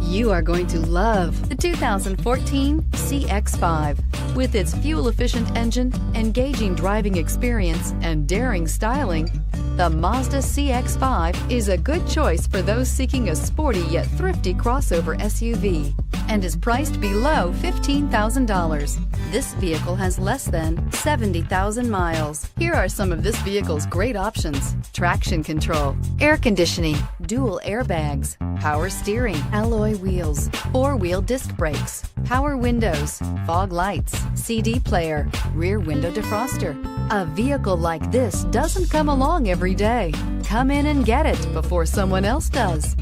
You are going to love the 2014 CX-5. With its fuel-efficient engine, engaging driving experience, and daring styling, the Mazda CX-5 is a good choice for those seeking a sporty yet thrifty crossover SUV and is priced below $15,000. This vehicle has less than 70,000 miles. Here are some of this vehicle's great options: traction control, air conditioning, dual airbags, power steering, alloy wheels, four-wheel disc brakes, power windows, fog lights, CD player, rear window defroster. A vehicle like this doesn't come along every day. Come in and get it before someone else does.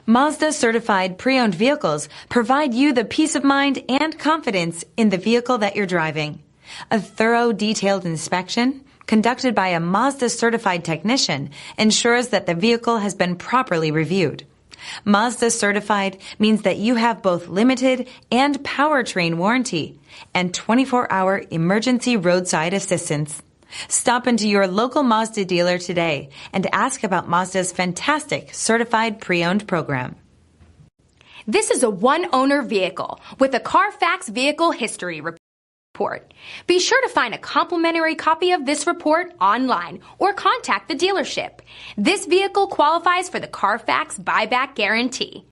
Mazda certified pre-owned vehicles provide you the peace of mind and confidence in the vehicle that you're driving. A thorough, detailed inspection conducted by a Mazda certified technician ensures that the vehicle has been properly reviewed. Mazda certified means that you have both limited and powertrain warranty and 24-hour emergency roadside assistance. Stop into your local Mazda dealer today and ask about Mazda's fantastic certified pre-owned program. This is a one-owner vehicle with a CARFAX Vehicle History Report. Be sure to find a complimentary copy of this report online or contact the dealership. This vehicle qualifies for the CARFAX Buyback Guarantee.